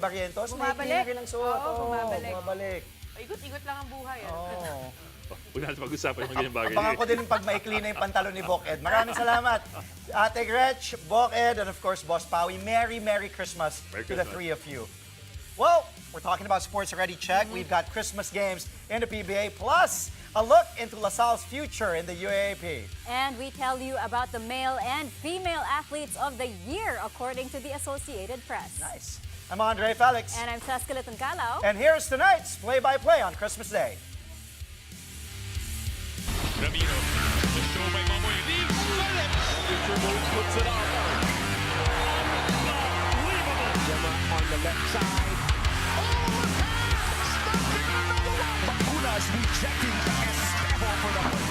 Barrientos, Bumabalik. rin ang suot. Oo, bumabalik. Bumabalik. Ikot-ikot lang ang buhay. Oo. Huwag natin pag-usapan yung ganyang bagay. Abangan ko din yung pag maikli na yung pantalon ni Bok Ed. Maraming salamat. Ate Gretch, Bok Ed, and of course, Boss Pawi. Merry Christmas to the three of you. Well, we're talking about sports already. Check. We've got Christmas games in the PBA, plus a look into LaSalle's future in the UAAP. And we tell you about the male and female athletes of the year, according to the Associated Press. Nice. I'm Andre Felix. And I'm Cheska Calao. And here's tonight's play-by-play on Christmas Day. Ramiro, the show by Mamoy. Deep it. Future moves puts it up. Unbelievable. Gemma on the left side. Oh, stopping another one. Baculas rejecting Esteban for the win.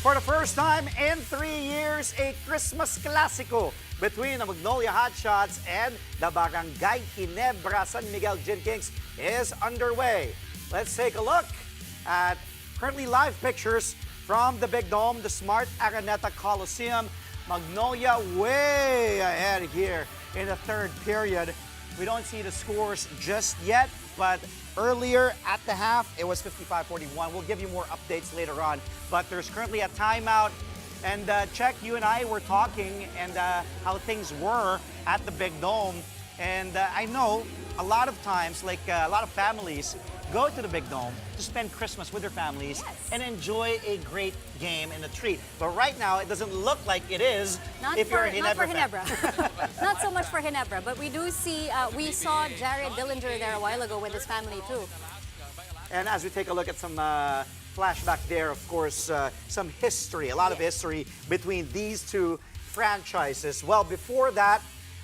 For the first time in 3 years, a Christmas Clasico between the Magnolia Hotshots and the Barangay Ginebra San Miguel Gin Kings is underway. Let's take a look at currently live pictures from the Big Dome, the Smart Araneta Coliseum. Magnolia way ahead here in the third period. We don't see the scores just yet, but earlier at the half, it was 55-41. We'll give you more updates later on. But there's currently a timeout. And Check, you and I were talking and how things were at the Big Dome. And I know a lot of times, like a lot of families go to the Big Dome to spend Christmas with their families and enjoy a great game and a treat. But right now, it doesn't look like it is if you're a Ginebra fan. Not so much for Ginebra, but we do see, we saw Jared Dillinger there a while ago with his family too. And as we take a look at some flashback there, of course, some history, a lot of history between these two franchises. Well, before that,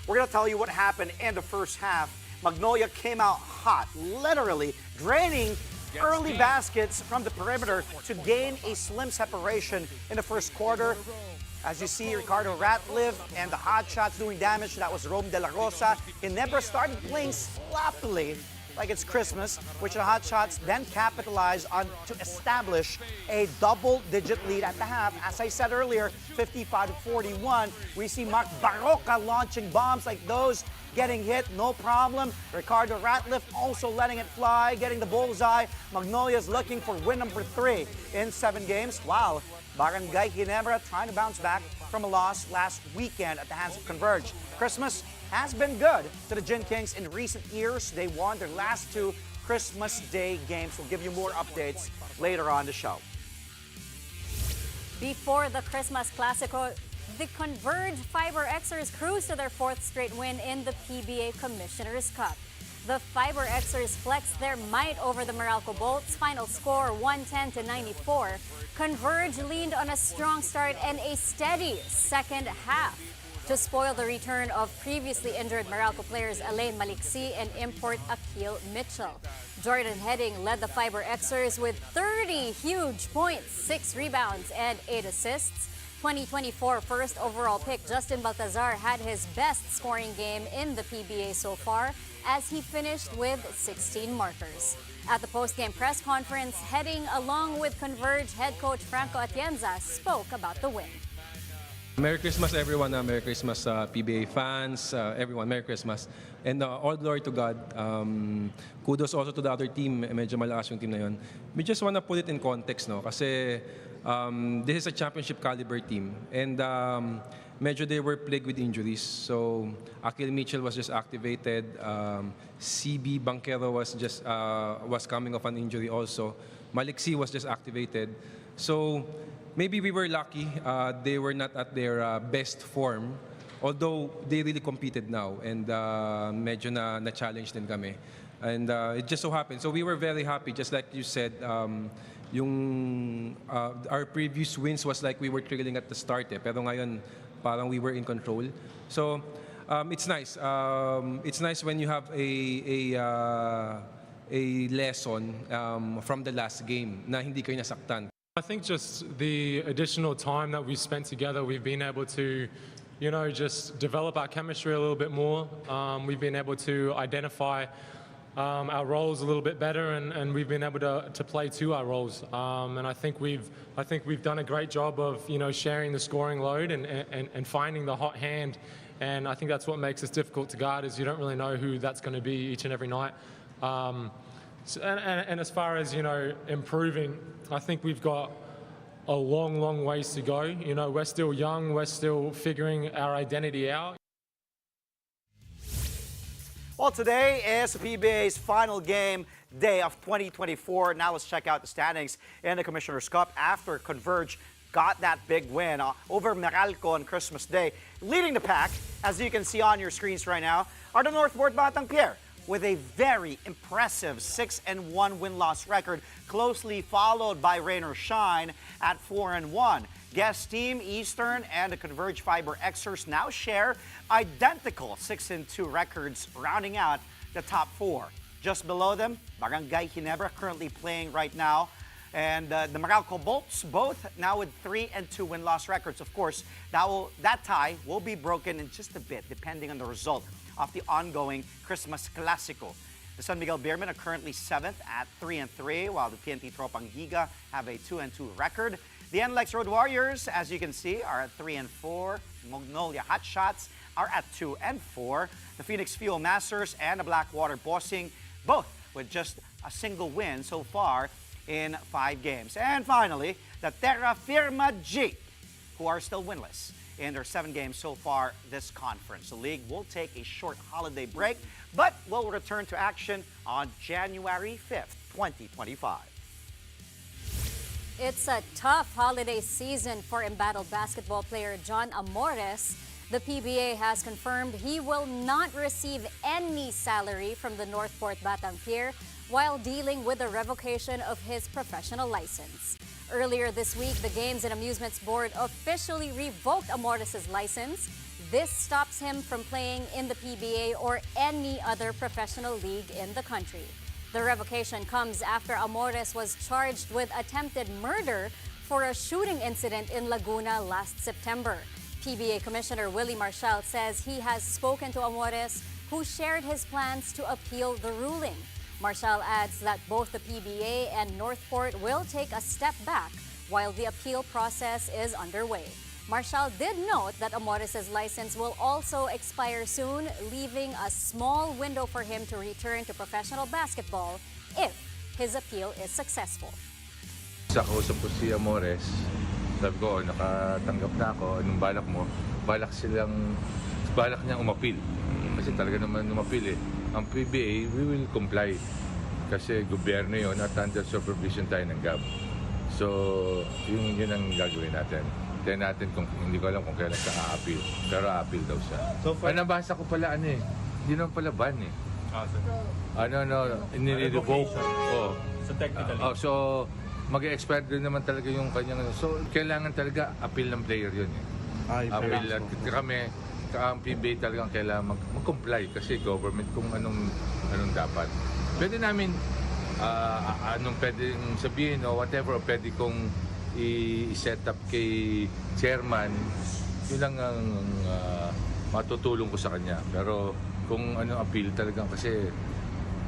we're going to tell you what happened in the first half. Magnolia came out hot, literally draining early baskets from the perimeter to gain a slim separation in the first quarter. As you see, Ricardo Ratliff and the Hotshots doing damage. That was Rome De La Rosa. Ginebra started playing sloppily, like it's Christmas, which the Hotshots then capitalized on to establish a double-digit lead at the half. As I said earlier, 55-41. We see Mark Barroca launching bombs like those, getting hit, no problem. Ricardo Ratliff also letting it fly, getting the bullseye. Magnolia's looking for win number 3 in 7 games. Wow, Barangay Ginebra trying to bounce back from a loss last weekend at the hands of Converge. Christmas has been good to the Gin Kings in recent years. They won their last 2 Christmas Day games. We'll give you more updates later on the show. Before the Christmas Clasico, the Converge Fiber Xers cruised to their 4th straight win in the PBA Commissioner's Cup. The Fiber Xers flexed their might over the Meralco Bolts. Final score 110-94. Converge leaned on a strong start and a steady second half to spoil the return of previously injured Meralco players Elaine Maliksi and import Akil Mitchell. Jordan Heading led the Fiber Xers with 30 huge points, 6 rebounds, and 8 assists. 2024 first overall pick Justin Baltazar had his best scoring game in the PBA so far as he finished with 16 markers. At the post-game press conference, Heading along with Converge head coach Franco Atienza spoke about the win. Merry Christmas, everyone. Merry Christmas, PBA fans, everyone. Merry Christmas. And all glory to God. Kudos also to the other team. Medyo malakas yung team na yun. We just wanna put it in context, no? Kasi this is a championship caliber team. And medyo they were plagued with injuries. So Akil Mitchell was just activated. CB Banquero was coming off an injury also. Maliksi was just activated. So maybe we were lucky. They were not at their best form, although they really competed now and medyo na-challenge din kami. And it just so happened. So we were very happy, just like you said, our previous wins was like we were trailing at the start. Pero ngayon, parang we were in control. So it's nice. It's nice when you have a lesson from the last game na hindi kayo nasaktan. I think just the additional time that we spent together, we've been able to you know, just develop our chemistry a little bit more. We've been able to identify our roles a little bit better, and we've been able to play to our roles. And I think we've done a great job of, you know, sharing the scoring load and finding the hot hand. And I think that's what makes us difficult to guard, is you don't really know who that's going to be each and every night. And as far as, you know, improving, I think we've got a long, long ways to go. You know, we're still young, we're still figuring our identity out. Well, today is the PBA's final game day of 2024. Now let's check out the standings in the Commissioner's Cup after Converge got that big win over Meralco on Christmas Day. Leading the pack, as you can see on your screens right now, are the Northport Batang Pier with a very impressive 6-1 win-loss record, closely followed by Rain or Shine at 4-1. Guest team Eastern and the Converge Fiber Xers now share identical 6-2 records, rounding out the top four. Just below them, Barangay Ginebra currently playing right now, and the Meralco Bolts both now with 3-2 win-loss records. Of course, that tie will be broken in just a bit, depending on the result of the ongoing Christmas Clasico. The San Miguel Beermen are currently 7th at 3-3, while the TNT Tropang Giga have a 2-2 record. The NLEX Road Warriors, as you can see, are at 3-4. Magnolia Hotshots are at 2-4. The Phoenix Fuel Masters and the Blackwater Bossing, both with just a single win so far in 5 games. And finally, the Terra Firma G, who are still winless in their 7 games so far this conference. The league will take a short holiday break, but will return to action on January 5th, 2025. It's a tough holiday season for embattled basketball player John Amores. The PBA has confirmed he will not receive any salary from the Northport Batang Pier while dealing with the revocation of his professional license. Earlier this week, the Games and Amusements Board officially revoked Amores' license. This stops him from playing in the PBA or any other professional league in the country. The revocation comes after Amores was charged with attempted murder for a shooting incident in Laguna last September. PBA Commissioner Willie Marshall says he has spoken to Amores, who shared his plans to appeal the ruling. Marshall adds that both the PBA and Northport will take a step back while the appeal process is underway. Marshall did note that Amores' license will also expire soon, leaving a small window for him to return to professional basketball if his appeal is successful. Sa kausap ko si Amores, sabi ko, nakatanggap na ako, anong balak mo? Balak niyang umapil. Kasi talaga naman umapil eh. Ang PBA, we will comply. Kasi gobyerno yun at under supervision tayo ng GAB. So, yun ang gagawin natin. Tignan natin kung hindi ko alam kung kailan siya a-appeal. Pero a-appeal daw siya. So far, nabasa ko pala hindi naman pala ban eh. Nire-revoke. Oh. So technically. So, mag-expire din naman talaga yung kanyang So, kailangan talaga appeal ng player yun eh. Appeal at kami, ang PBA talagang kailangan mag-comply kasi government kung anong dapat. Pwede namin anong pwedeng sabihin o whatever, pwede kong i-set up kay chairman, yun lang ang matutulong ko sa kanya. Pero kung ano appeal talagang kasi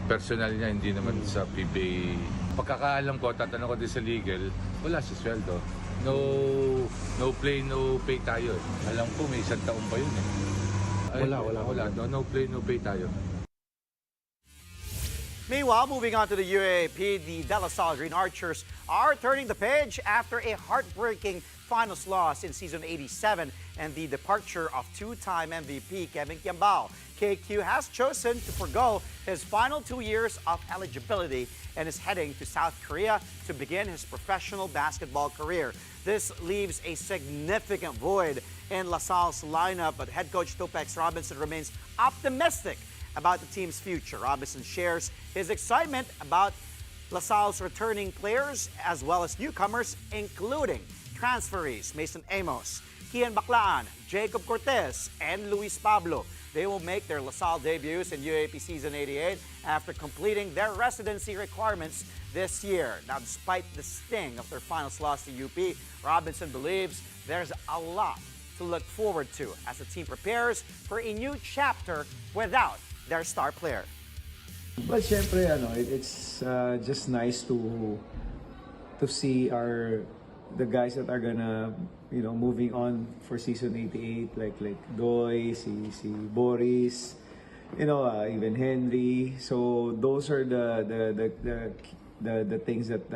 personal niya, hindi naman sa PBA. Pagkakaalam ko, tatanong ko din sa legal, wala si sweldo. No play, no pay tayo. Alam ko may 1 taon pa yun eh. Wala. No play, no pay tayo. Meanwhile, moving on to the UAAP, the De La Salle Green Archers are turning the page after a heartbreaking finals loss in season 87 and the departure of 2-time MVP Kevin Kiambao. KQ has chosen to forgo his final 2 years of eligibility and is heading to South Korea to begin his professional basketball career. This leaves a significant void in La Salle's lineup, but head coach Topex Robinson remains optimistic about the team's future. Robinson shares his excitement about La Salle's returning players as well as newcomers, including transferees Mason Amos, Kian Baclaan, Jacob Cortez, and Luis Pablo. They will make their La Salle debuts in UAAP Season 88 after completing their residency requirements this year. Now, despite the sting of their finals loss to UP, Robinson believes there's a lot to look forward to as the team prepares for a new chapter without their star player. Well, syempre, it's just nice to see the guys that are gonna, moving on for season 88, like Doy, si Boris, even Henry. So those are the things that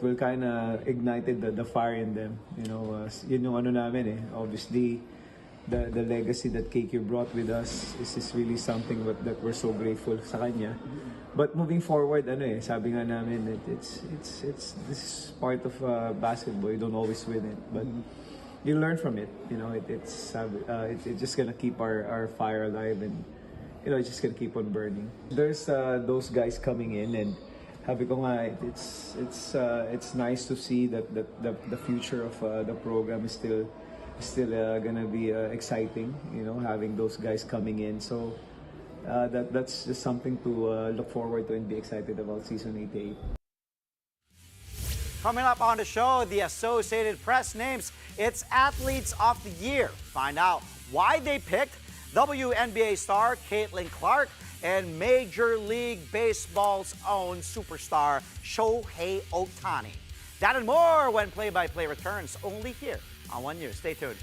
will kind of ignited the fire in them. Yun yung namin eh. Obviously, the legacy that KQ brought with us is really something that we're so grateful sa kanya. But moving forward, sabi nga namin, this is part of basketball. You don't always win it, but you learn from it. It's just gonna keep our fire alive, and it's just gonna keep on burning. There's those guys coming in, and sabi ko nga, it's nice to see that the future of the program is still gonna be exciting. Having those guys coming in. So that's just something to look forward to and be excited about season 88. Coming up on the show, the Associated Press names its Athletes of the Year. Find out why they picked WNBA star Caitlin Clark and Major League Baseball's own superstar Shohei Ohtani. That and more when Play-by-Play returns only here on One News. Stay tuned.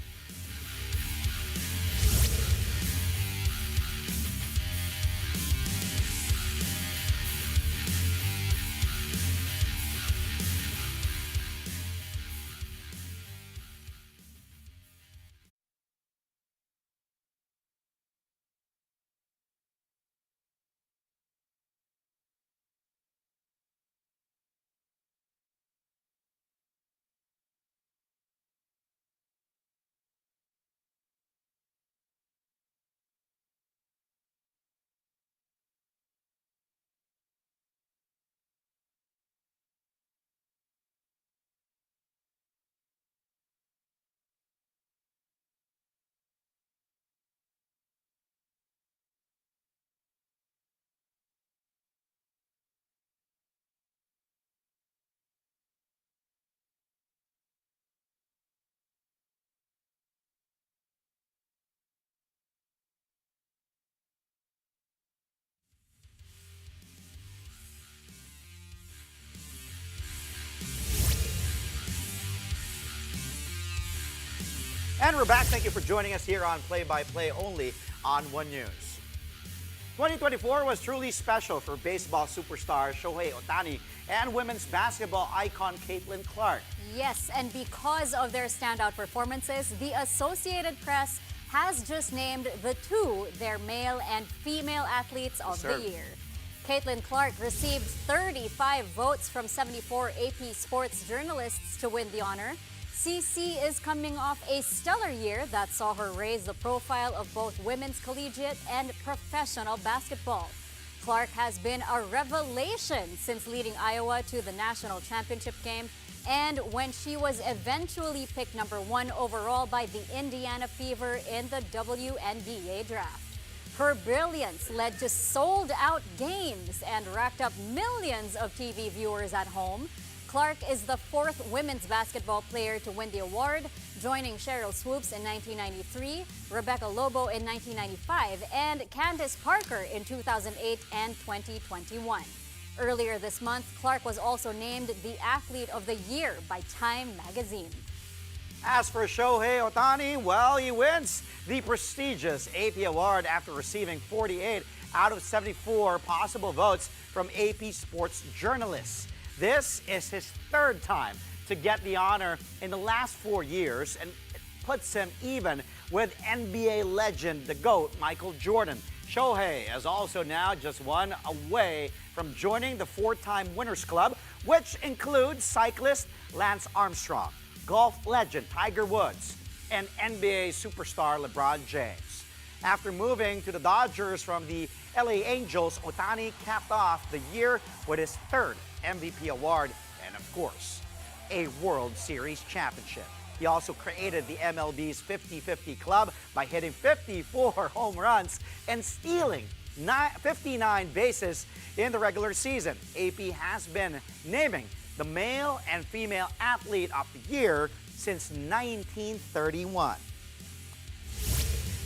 And we're back. Thank you for joining us here on Play-by-Play only on One News. 2024 was truly special for baseball superstar Shohei Ohtani and women's basketball icon Caitlin Clark. Yes, and because of their standout performances, the Associated Press has just named the two their male and female athletes of the year. Caitlin Clark received 35 votes from 74 AP sports journalists to win the honor. CC is coming off a stellar year that saw her raise the profile of both women's collegiate and professional basketball. Clark has been a revelation since leading Iowa to the national championship game, and when she was eventually picked #1 overall by the Indiana Fever in the WNBA draft. Her brilliance led to sold-out games and racked up millions of TV viewers at home. Clark is the fourth women's basketball player to win the award, joining Cheryl Swoops in 1993, Rebecca Lobo in 1995, and Candace Parker in 2008 and 2021. Earlier this month, Clark was also named the Athlete of the Year by Time magazine. As for Shohei Ohtani, well, he wins the prestigious AP award after receiving 48 out of 74 possible votes from AP sports journalists. This is his third time to get the honor in the last 4 years, and it puts him even with NBA legend, the GOAT, Michael Jordan. Shohei is also now just one away from joining the four-time Winners Club, which includes cyclist Lance Armstrong, golf legend Tiger Woods, and NBA superstar LeBron James. After moving to the Dodgers from the LA Angels, Ohtani capped off the year with his third MVP award and, of course, a World Series championship. He also created the MLB's 50-50 club by hitting 54 home runs and stealing 59 bases in the regular season. AP has been naming the male and female athlete of the year since 1931.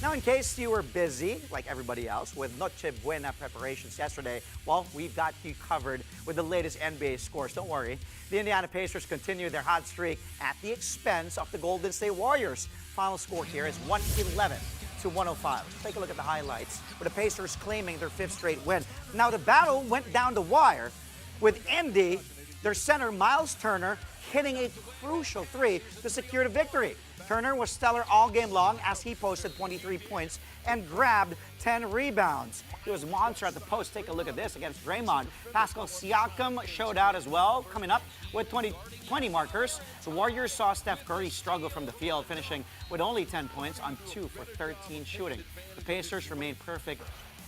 Now, in case you were busy, like everybody else, with Noche Buena preparations yesterday, well, we've got you covered with the latest NBA scores. Don't worry. The Indiana Pacers continue their hot streak at the expense of the Golden State Warriors. Final score here is 111 to 105. Take a look at the highlights, with the Pacers claiming their 5th straight win. Now, the battle went down the wire, with Indy, their center Miles Turner, hitting a crucial 3 to secure the victory. Turner was stellar all game long as he posted 23 points and grabbed 10 rebounds. He was a monster at the post. Take a look at this against Draymond. Pascal Siakam showed out as well, coming up with 20 markers. The Warriors saw Steph Curry struggle from the field, finishing with only 10 points on 2 for 13 shooting. The Pacers remained perfect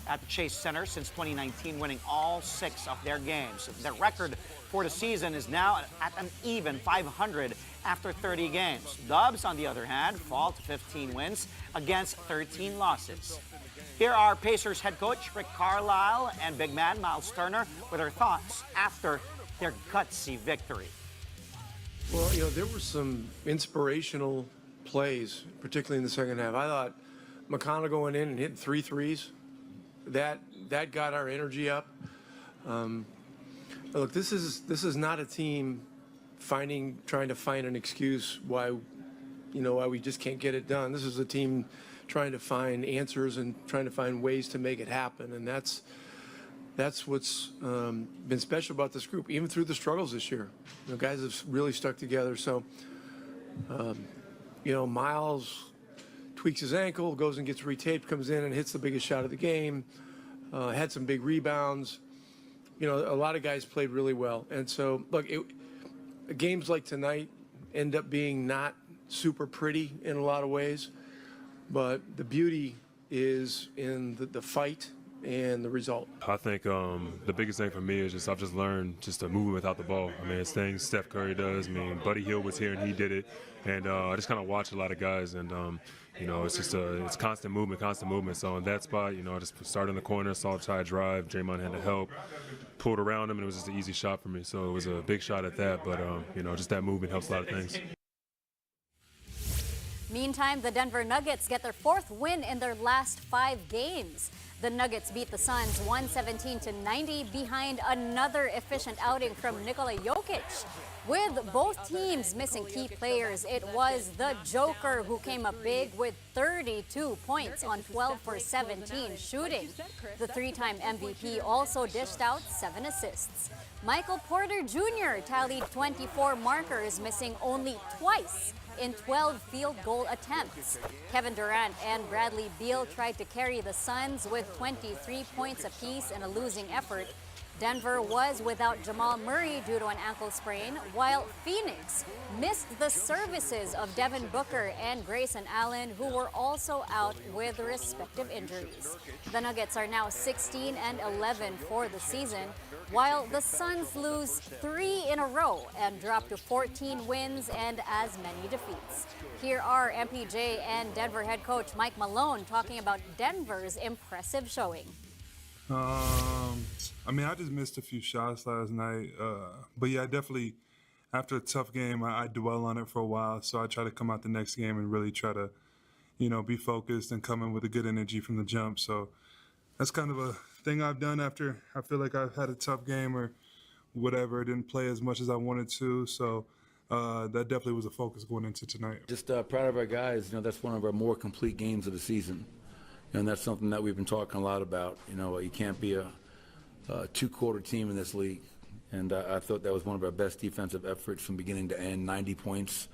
at the Chase Center since 2019, winning all 6 of their games. Their record for the season is now at an even 500 after 30 games. Dubs, on the other hand, fall to 15 wins against 13 losses. Here are Pacers head coach Rick Carlisle and big man Miles Turner with their thoughts after their gutsy victory. Well, there were some inspirational plays, particularly in the second half. I thought McConnell going in and hitting 3 threes, that got our energy up. Look, this is not a team trying to find an excuse why we just can't get it done. This is a team trying to find answers and trying to find ways to make it happen, and that's what's been special about this group, even through the struggles this year. Guys have really stuck together. So, Miles tweaks his ankle, goes and gets retaped, comes in and hits the biggest shot of the game. Had some big rebounds. A lot of guys played really well, and so look, games like tonight end up being not super pretty in a lot of ways, but the beauty is in the fight and the result. I think the biggest thing for me is I've just learned just to move without the ball. I mean, it's things Steph Curry does. I mean, Buddy Hield was here and he did it, and I just kind of watch a lot of guys, and it's just it's constant movement. So in that spot, I just started in the corner, saw try to drive. Draymond had to help, pulled around him, and it was just an easy shot for me. So it was a big shot at that, but just that movement helps a lot of things. Meantime, the Denver Nuggets get their 4th win in their last 5 games. The Nuggets beat the Suns 117-90 behind another efficient outing from Nikola Jokic. With both teams missing key players, it was the Joker who came up big with 32 points on 12 for 17 shooting. The 3-time MVP also dished out 7 assists. Michael Porter Jr. tallied 24 markers, missing only twice in 12 field goal attempts. Kevin Durant and Bradley Beal tried to carry the Suns with 23 points apiece in a losing effort. Denver was without Jamal Murray due to an ankle sprain, while Phoenix missed the services of Devin Booker and Grayson Allen, who were also out with respective injuries. The Nuggets are now 16-11 for the season, while the Suns lose 3 in a row and drop to 14 wins and as many defeats. Here are MPJ and Denver head coach Mike Malone talking about Denver's impressive showing. I just missed a few shots last night. But yeah, definitely after a tough game, I dwell on it for a while. So I try to come out the next game and really try to, be focused and come in with a good energy from the jump. So that's kind of a thing I've done after I feel like I've had a tough game or whatever. Didn't play as much as I wanted to. So that definitely was a focus going into tonight. Just proud of our guys. That's one of our more complete games of the season. And that's something that we've been talking a lot about. You can't be a 2-quarter team in this league. And I thought that was one of our best defensive efforts from beginning to end, 90 points.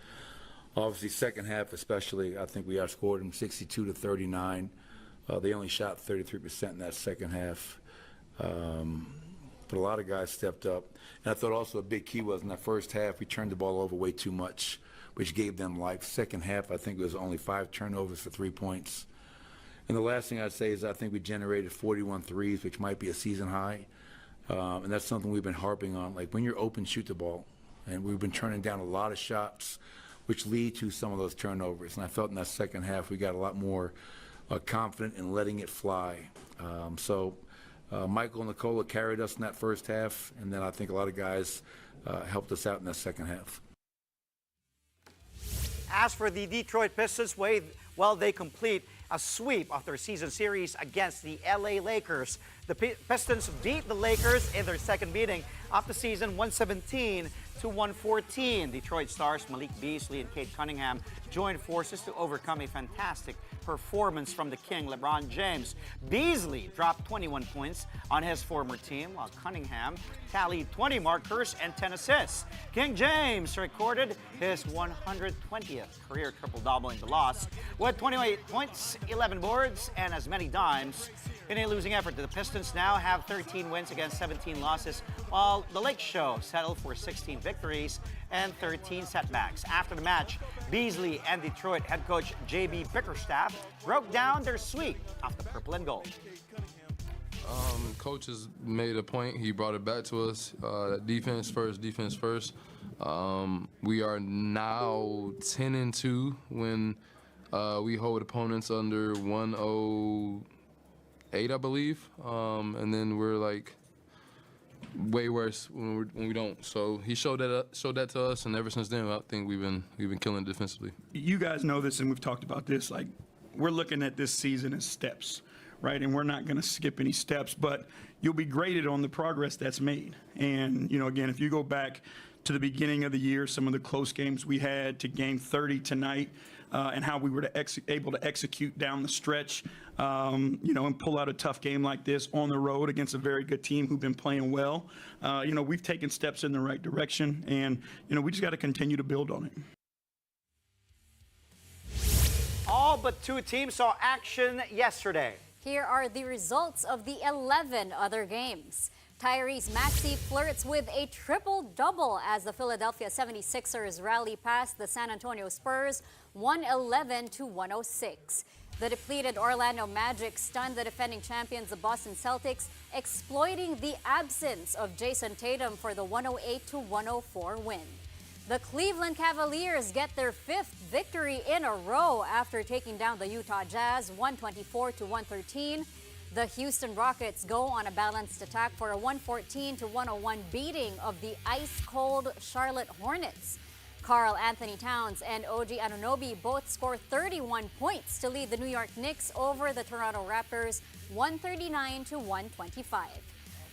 Obviously, second half especially, I think we outscored them 62-39. They only shot 33% in that second half. But a lot of guys stepped up. And I thought also a big key was in that first half, we turned the ball over way too much, which gave them life. Second half, I think it was only 5 turnovers for 3 points. And the last thing I'd say is I think we generated 41 threes, which might be a season high. And that's something we've been harping on. Like, when you're open, shoot the ball. And we've been turning down a lot of shots, which lead to some of those turnovers. And I felt in that second half we got a lot more confident in letting it fly. Michael and Nikola carried us in that first half, and then I think a lot of guys helped us out in that second half. As for the Detroit Pistons, well, they complete a sweep of their season series against the LA Lakers. The Pistons beat the Lakers in their second meeting of the season, 117-114. Detroit Stars Malik Beasley and Kate Cunningham joined forces to overcome a fantastic performance from the King, LeBron James. Beasley dropped 21 points on his former team, while Cunningham tallied 20 markers and 10 assists. King James recorded his 120th career triple-double in the loss with 28 points, 11 boards, and as many dimes. In a losing effort, the Pistons now have 13 wins against 17 losses, while the Lake Show settled for 16 victories and 13 setbacks. After the match, Beasley and Detroit head coach J.B. Bickerstaff broke down their sweep of the purple and gold. Coach has made a point. He brought it back to us. Defense first, defense first. We are now 10-2 when we hold opponents under 108, I believe. And then we're like way worse when we don't. So he showed that to us, and ever since then, I think we've been killing defensively. You guys know this, and we've talked about this. Like, we're looking at this season as steps, right? And we're not going to skip any steps, but you'll be graded on the progress that's made. And again, if you go back to the beginning of the year, some of the close games we had to game 30 tonight, and how we were able to execute down the stretch, and pull out a tough game like this on the road against a very good team who've been playing well. We've taken steps in the right direction, and we just got to continue to build on it. All but two teams saw action yesterday. Here are the results of the 11 other games. Tyrese Maxey flirts with a triple-double as the Philadelphia 76ers rally past the San Antonio Spurs 111-106. The depleted Orlando Magic stunned the defending champions, the Boston Celtics, exploiting the absence of Jason Tatum for the 108-104 win. The Cleveland Cavaliers get their fifth victory in a row after taking down the Utah Jazz 124-113. The Houston Rockets go on a balanced attack for a 114-101 beating of the ice-cold Charlotte Hornets. Karl Anthony Towns and OG Anunoby both score 31 points to lead the New York Knicks over the Toronto Raptors 139-125.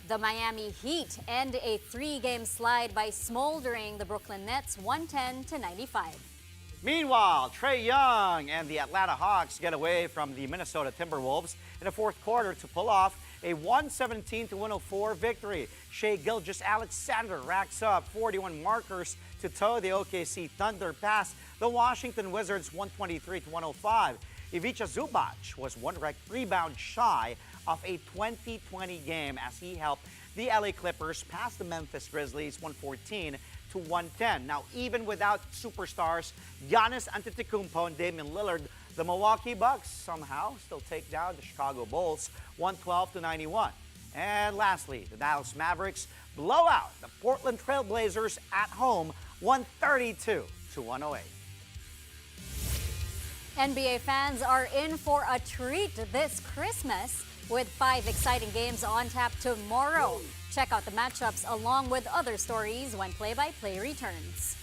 The Miami Heat end a three-game slide by smoldering the Brooklyn Nets 110-95. Meanwhile, Trae Young and the Atlanta Hawks get away from the Minnesota Timberwolves in the fourth quarter to pull off a 117-104 victory. Shai Gilgeous-Alexander racks up 41 markers to tow the OKC Thunder past the Washington Wizards 123-105. Ivica Zubac was one rebound shy of a 2020 game as he helped the LA Clippers pass the Memphis Grizzlies 114-110. Now, even without superstars Giannis Antetokounmpo and Damian Lillard, the Milwaukee Bucks somehow still take down the Chicago Bulls 112-91. And lastly, the Dallas Mavericks blow out the Portland Trail Blazers at home 132-108. NBA fans are in for a treat this Christmas with 5 exciting games on tap tomorrow. Check out the matchups along with other stories when Play-by-Play returns.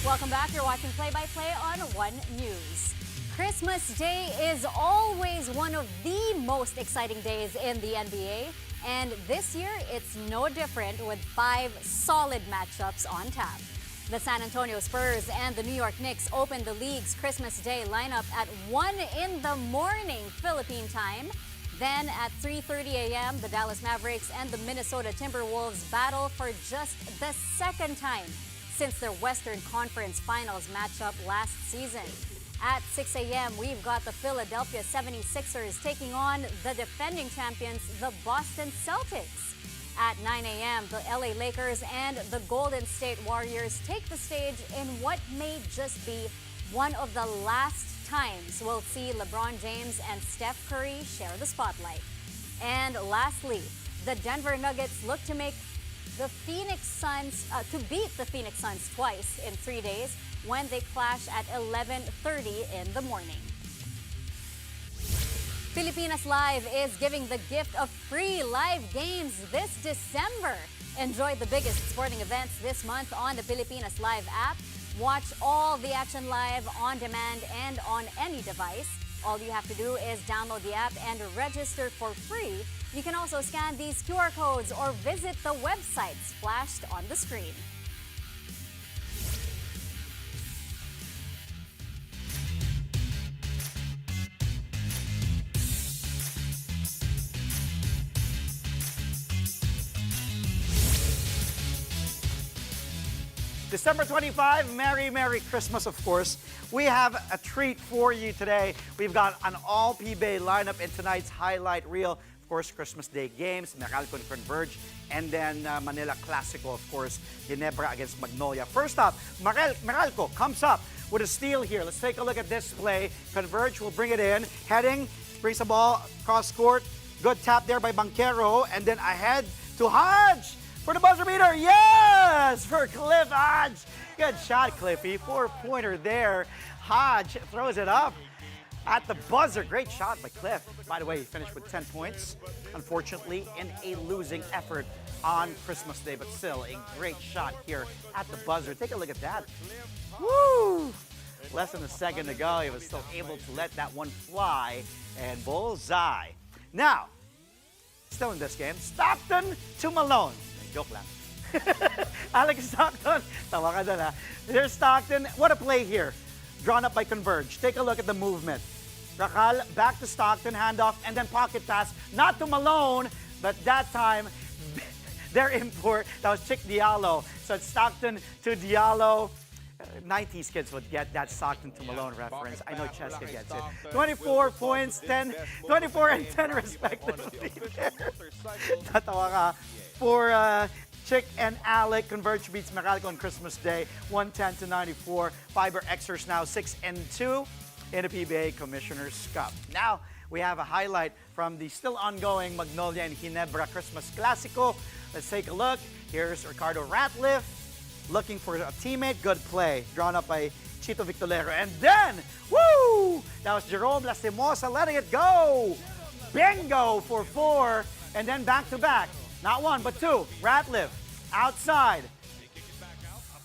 Welcome back. You're watching Play-by-Play on One News. Christmas Day is always one of the most exciting days in the NBA. And this year, it's no different with 5 solid matchups on tap. The San Antonio Spurs and the New York Knicks opened the league's Christmas Day lineup at 1 in the morning Philippine time. Then at 3:30 a.m., the Dallas Mavericks and the Minnesota Timberwolves battle for just the second time since their Western Conference Finals matchup last season. At 6 a.m., we've got the Philadelphia 76ers taking on the defending champions, the Boston Celtics. At 9 a.m., the LA Lakers and the Golden State Warriors take the stage in what may just be one of the last times we'll see LeBron James and Steph Curry share the spotlight. And lastly, the Denver Nuggets look to make the Phoenix Suns, to beat the Phoenix Suns twice in 3 days when they clash at 11:30 in the morning. Pilipinas Live is giving the gift of free live games this December. Enjoy the biggest sporting events this month on the Pilipinas Live app. Watch all the action live on demand and on any device. All you have to do is download the app and register for free. You can also scan these QR codes or visit the websites flashed on the screen. December 25, Merry Christmas, of course. We have a treat for you today. We've got an all PBA lineup in tonight's highlight reel. Of course, Christmas Day games, Meralco and Converge, and then Manila Clasico, of course, Ginebra against Magnolia. First up, Meralco comes up with a steal here. Let's take a look at this play. Converge will bring it in, heading, brings the ball cross court. Good tap there by Banquero, and then ahead to Hodge. For the buzzer beater, yes! For Cliff Hodge. Good shot, Cliffy. 4-pointer there. Hodge throws it up at the buzzer. Great shot by Cliff. By the way, he finished with 10 points. Unfortunately, in a losing effort on Christmas Day, but still a great shot here at the buzzer. Take a look at that. Woo! Less than a second to go. He was still able to let that one fly and bullseye. Now, still in this game, Stockton to Malone. Joke lang. Alex Stockton. Tawa ka dun, ha? Here's Stockton. What a play here. Drawn up by Converge. Take a look at the movement. Racal back to Stockton, handoff, and then pocket pass. Not to Malone, but that time, their import, that was Chick Diallo. So it's Stockton to Diallo. 90s kids would get that Stockton to Malone reference. I know Cheska gets it. 24 points, 24 and 10 respectively there. Tatawa ka. For Chick and Alec, Converge beats Meralco on Christmas Day, 110-94. Fiber Xers now 6-2 in the PBA Commissioner's Cup. Now, we have a highlight from the still ongoing Magnolia and Ginebra Christmas Clasico. Let's take a look. Here's Ricardo Ratliff looking for a teammate. Good play. Drawn up by Chito Victolero. And then, woo! That was Jerome Lastimosa letting it go. Bingo for 4. And then back-to-back. Not one, but 2. Ratliff outside.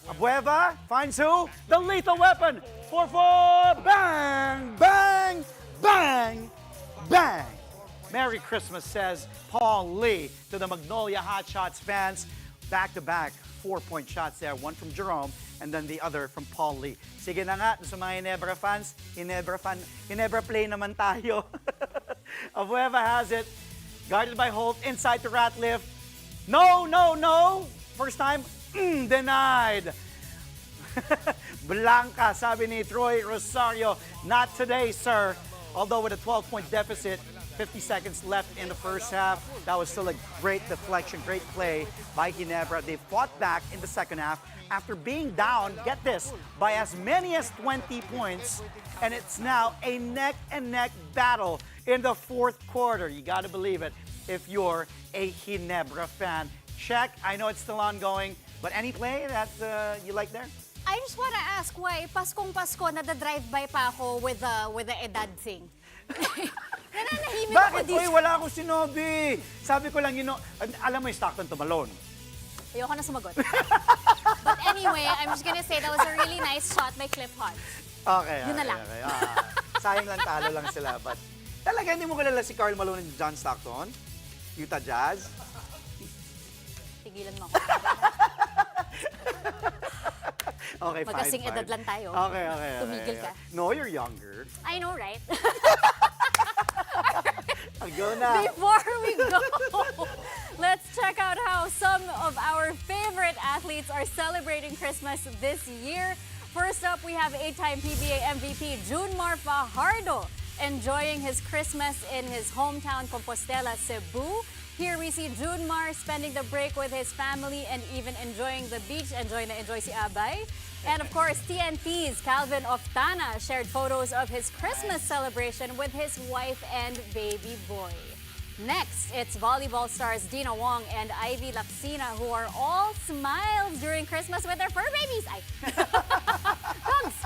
Abueva finds who? The lethal weapon. 4-4. Bang! Bang! Bang! Bang! Merry Christmas, says Paul Lee to the Magnolia Hotshots fans. Back-to-back 4-point shots there. One from Jerome and then the other from Paul Lee. Sige na nga, sa mga Ginebra fans, Ginebra play naman tayo. Abueva has it. Guarded by Holt, inside to Ratliff. No! First time, denied. Blanca, sabi ni Troy Rosario, not today, sir. Although with a 12-point deficit, 50 seconds left in the first half, that was still a great deflection, great play by Ginebra. They fought back in the second half after being down, get this, by as many as 20 points. And it's now a neck-and-neck battle in the fourth quarter. You got to believe it if you're a Ginebra fan. Check, I know it's still ongoing, but any play that you like there? I just want to ask why Paskong-Pasko nada-drive-by pa ako with the edad thing. Nananahimik ako Bakit? dito. Uy, wala akong sinobi. Sabi ko lang, alam mo yung Stockton to Malone. Ayoko na sumagot. But anyway, I'm just gonna say that was a really nice shot by Cliff Hodge. Okay. Yun na lang. Okay. Sayang lang, talo lang sila. But talaga, hindi mo kilala si Karl Malone and John Stockton? Utah Jazz? Tigilan mo ako. Okay, fine. Magkasing edad lang tayo. Okay. Tumigil ka. No, you're younger. I know, right? Go na. Before we go, let's check out how some of our favorite athletes are celebrating Christmas this year. First up, we have 8-time PBA MVP Junmar Fajardo enjoying his Christmas in his hometown Compostela, Cebu. Here we see Junmar spending the break with his family and even enjoying the beach. Enjoy si Abay. And of course, TNT's Calvin Oftana shared photos of his Christmas celebration with his wife and baby boy. Next, it's volleyball stars Dina Wong and Ivy Laksina, who are all smiles during Christmas with their fur babies. Thanks.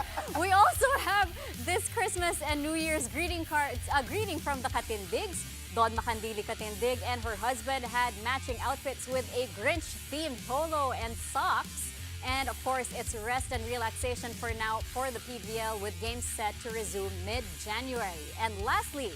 We also have this Christmas and New Year's greeting cards, a greeting from the Katindigs. Don Makandili Katindig and her husband had matching outfits with a Grinch-themed polo and socks. And of course, it's rest and relaxation for now for the PBL, with games set to resume mid-January. And lastly,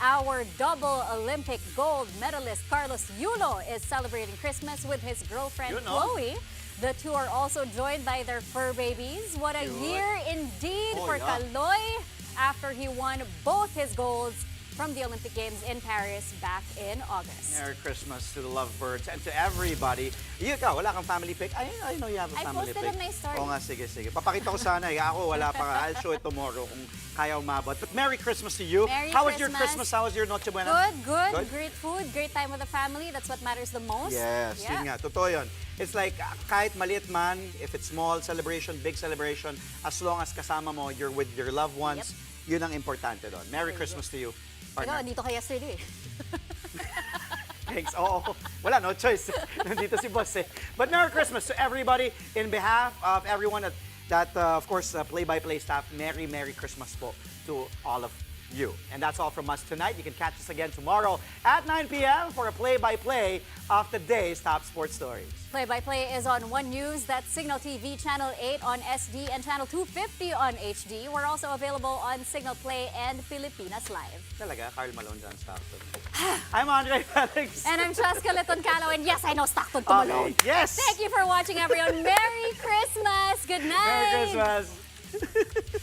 our double Olympic gold medalist Carlos Yulo is celebrating Christmas with his girlfriend Chloe. The two are also joined by their fur babies. What a year indeed for Kaloy after he won both his golds from the Olympic Games in Paris back in August. Merry Christmas to the lovebirds and to everybody. Ikaw, wala kang family pic? I know you have a family pic. I posted in my story. Oo nga, sige. Papakita ko sana. Ako, wala pa. I'll show it tomorrow kung kaya umabot. But Merry Christmas to you. How was your Christmas? How was your Noche Buena? Good. Great food, great time with the family. That's what matters the most. Yes, yun nga. Totoo yun. It's like, kahit maliit man, if it's small celebration, big celebration, as long as kasama mo, you're with your loved ones, yun ang importante doon. Merry Christmas to you. Ikaw, dito ka yesterday. Thanks. Oo. Wala, no choice. Nandito si boss eh. But Merry Christmas to everybody. In behalf of everyone that of course, play-by-play staff, Merry Christmas po to all of you. And that's all from us tonight. You can catch us again tomorrow at 9 p.m. for a play-by-play of the day's top sports stories. Play-by-play is on One News, that's Signal TV Channel 8 on SD and Channel 250 on HD. We're also available on Signal Play and Pilipinas Live. Talaga, Carl Malone dyan, Stockton. I'm Andre Felix. And I'm Cheska Liton-Calo, and yes, I know Stockton to Malone. Yes! Thank you for watching, everyone. Merry Christmas! Good night! Merry Christmas!